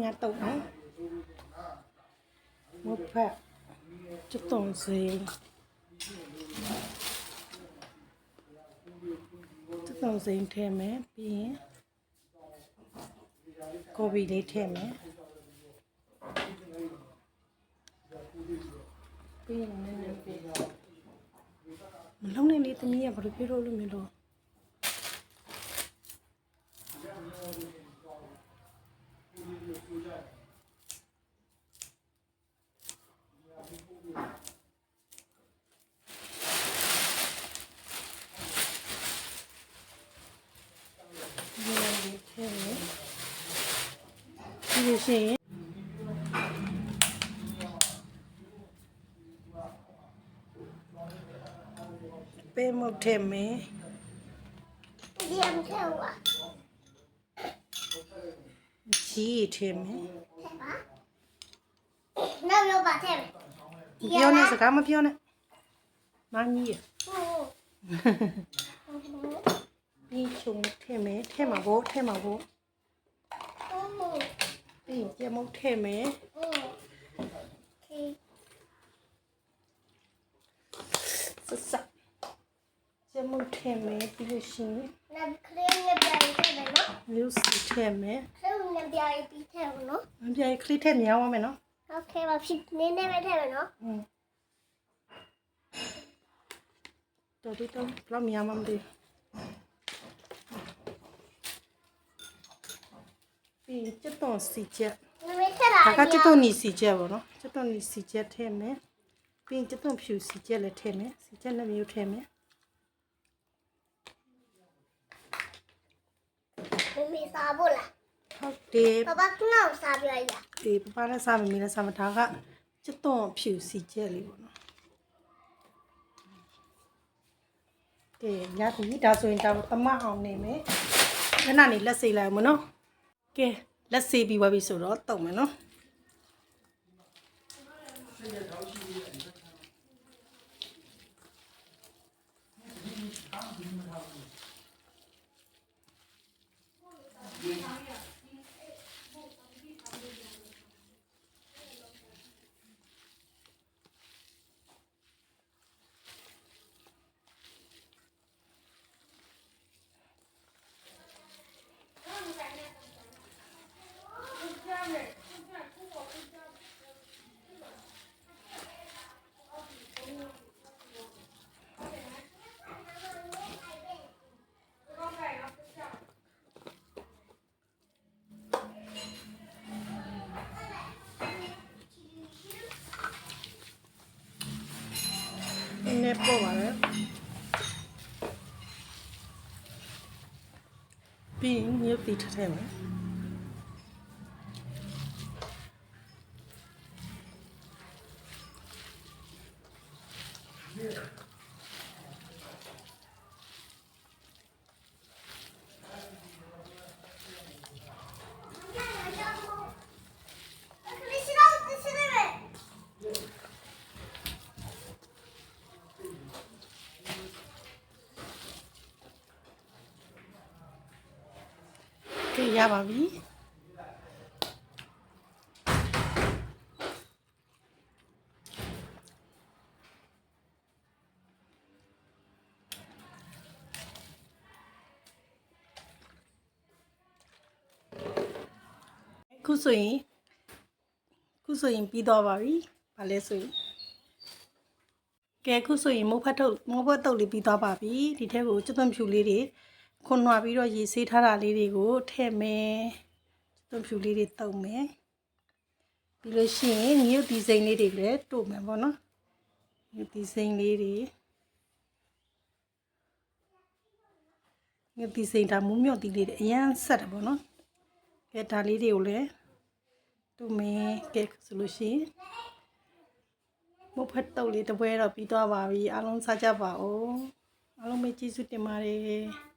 ငါတုတ်နော်မဖက်ကျွတ်တုံစိန်ကျွတ်တုံစိန်ထဲမယ်ပြီးရင်ကော်ပီလေးထည့်မယ်ပြီးရင်နည်းနည်းပြီးမလုံးနဲ့လေးသမီးကဘာလို့ပြေလို့လို့မလို့ဒီရှင်ပဲမုတ်ထဲမယ်ဒီအမ်ထဲဝါကြီးထဲမယ်နောက်ရောပါထဲမယ်ပြောနေစကားမပြောနဲ့မကြီးရပြီးချုံထဲမယ်ထဲမှာဘောထဲမှာဘောပြီးကြမုတ်ထဲမယ်ဆက်ကြမုတ်ထဲမယ်ပြီးလို့ရှိရင်နောက်ခလေးနဲ့ပြိုင်ထဲမယ်နော်မျိုးစီထဲမယ်ခလေးနဲ့ပြိုင်ပြီးထဲမယ်နော်ပြိုင်ခလေးထဲမြောင်းရမယ်နော်โอเคပါဖြစ်နေနေပဲထဲမယ်နော်တော်ဒီတော့ဘလောက်မြောင်းမှမသိပြီးကျွတ်တော်စီချက်ဒါကကျွတ်တော်နီစီချက်ပေါ့နော်ကျွတ်တော်နီစီချက်ထဲမယ်ပြီးကျွတ်တော်ဖြူစီချက်လည်းထဲမယ်စီချက်လည်းမျိုးထဲမယ်မီစားဖို့လားဟုတ်တယ်ပပကနောက်စားပြရည်ဒီပပလည်းစားမမီလည်းစားမဒါကကျွတ်တော်ဖြူစီချက်လေးပေါ့နော်ကဲရပြီဒါဆိုရင်ဒါသမအောင်နေမယ်ခဏနေလက်စေးလိုက်မနော်ကဲလက်စေးပြီးသွားပြီဆိုတော့တုံမယ်နော်နေပေါ်ပါလေပြီးရင်ညပ်တီထထဲမယ်ကဲရပါပြီခုဆိုရင်ပြီးတော့ပါပြီ။ဘာလဲဆိုရင်ကဲခုဆိုရင်မိုးဖတ်တုပ်လေးပြီးသွားပါပြီ။ဒီထက်ကိုကျွတ်သွန်ဖြူလေးတွေခွန်နွားပြီးတော့ရေဆေးထားတာလေးတွေကိုထည့်မယ်။ကျွတ်သွန်ဖြူလေးတွေတုပ်မယ်။ပြီးလို့ရှိရင်ငရုတ်ဒီဇိုင်းလေးတွေလည်းတို့မယ်ပေါ့နော်။ငရုတ်ဒီဇိုင်းလေးတွေငရုတ်ဒီဇိုင်းဒါမူးမြော့တီလေးတွေအရန်ဆက်တယ်ပေါ့နော်။ကဲဒါလေးတွေကိုလည်းတို့မယ်ကဲဆိုလို့ရှိရင်မဖတ်တော့လေးတပွဲတော့ပြီးသွားပါပြီအားလုံးစားကြပါဦးအားလုံးပဲကျေးဇူးတင်ပါတယ်